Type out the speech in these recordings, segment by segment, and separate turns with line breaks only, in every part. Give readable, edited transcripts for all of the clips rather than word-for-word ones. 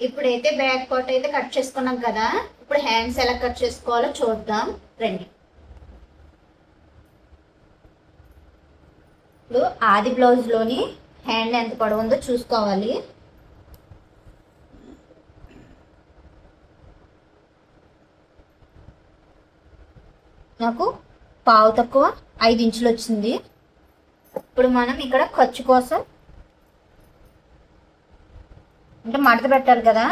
ఇప్పుడైతే back part అయితే cut చేసుకున్నాం కదా, ఇప్పుడు హ్యాండ్స్ ఎలా కట్ చేసుకోవాలో చూద్దాం రండి. ఇప్పుడు ఆది బ్లౌజ్లోని హ్యాండ్ ఎంత పొడవు ఉందో చూసుకోవాలి. నాకు పావు తక్కువ 5 ఇంచులు వచ్చింది. ఇప్పుడు మనం ఇక్కడ ఖర్చు కోసం అంటే మడత పెట్టాలి కదా,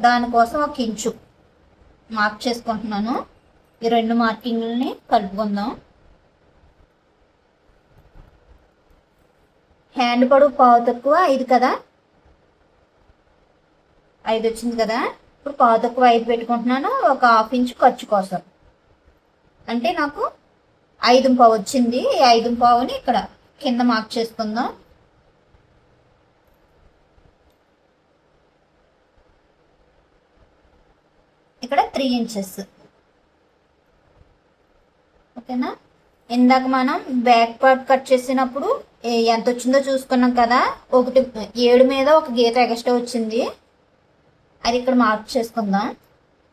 దానికోసం 1 ఇంచు మార్క్ చేసుకుంటున్నాను. ఈ 2 మార్కింగ్లని కలుపుకుందాం. హ్యాండ్ పొడవు పావు తక్కువ 5 కదా, 5 వచ్చింది కదా. ఇప్పుడు పావు తక్కువ 5 పెట్టుకుంటున్నాను. ఒక 1/2 ఇంచు ఖర్చు కోసం, అంటే నాకు 5.25 వచ్చింది. ఈ 5.25ని ఇక్కడ కింద మార్క్ చేసుకుందాం. ఇక్కడ 3 ఇంచెస్. ఓకేనా. ఇందాక మనం బ్యాక్ పార్ట్ కట్ చేసినప్పుడు ఎంత వచ్చిందో చూసుకున్నాం కదా, 7 మీద ఒక గీత ఎక్స్ట్రా వచ్చింది. అది ఇక్కడ మార్క్ చేసుకుందాం.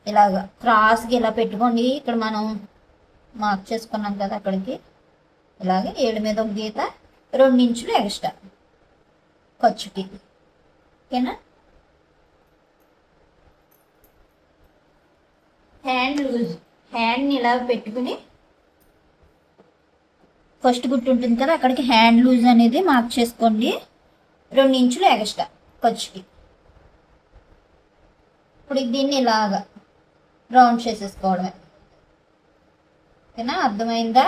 ఇలాగా క్రాస్కి ఇలా పెట్టుకోండి. ఇక్కడ మనం మార్క్ చేసుకున్నాం కదా, అక్కడికి ఇలాగే 7 మీద ఒక గీత, 2 ఇంచులు ఎక్స్ట్రా ఖర్చుకి. ఓకేనా. హ్యాండ్ని ఇలా పెట్టుకుని ఫస్ట్ గుట్టు ఉంటుంది కదా, అక్కడికి హ్యాండ్ లూజ్ అనేది మార్క్ చేసుకోండి. 2 ఇంచులు ఎక్స్ట్రా ఖర్చుకి. ఇప్పుడు దీన్ని ఇలాగా రౌండ్ చేసేసుకోవడమే. ఓకేనా, అర్థమైందా?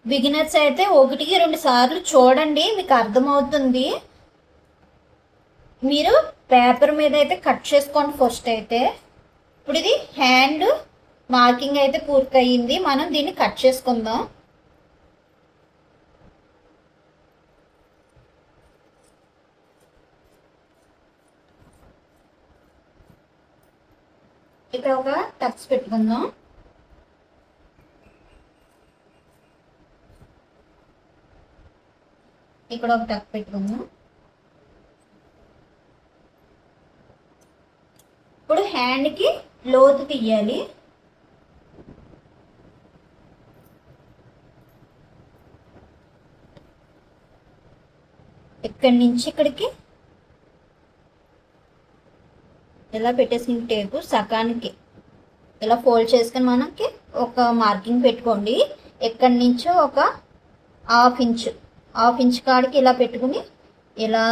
బిగినర్స్ అయితే 1కి 2 సార్లు చూడండి, మీకు అర్థమవుతుంది. మీరు పేపర్ మీద అయితే కట్ చేసుకోండి ఫస్ట్ అయితే. ఇప్పుడు ఇది హ్యాండ్ మార్కింగ్ అయితే పూర్తయింది. మనం దీన్ని కట్ చేసుకుందాం. ఇక్కడ ఒక టక్స్ పెట్టుకుందాం. ఇక్కడ ఒక టక్ పెట్టుకుందాం. ఇప్పుడు హ్యాండ్కి లోతు తీయాలి. ఇక్కడి నుంచి ఇక్కడికి ఇలా పెట్టేసిన టేపు సకానికి ఇలా ఫోల్డ్ చేసుకుని మనకి ఒక మార్కింగ్ పెట్టుకోండి. ఎక్కడి నుంచో ఒక 1/2 ఇంచ్ కాడికి ఇలా పెట్టుకుని ఇలా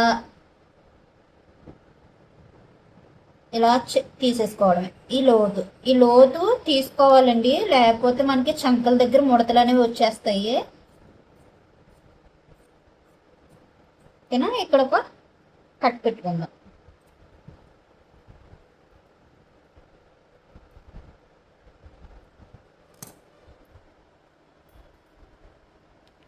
ఇలా తీసేసుకోవడమే. ఈ లోతు తీసుకోవాలండి, లేకపోతే మనకి చంకల దగ్గర ముడతలు అనేవి వచ్చేస్తాయి. ఓకేనా. ఇక్కడ ఒక కట్ పెట్టుకుందాం.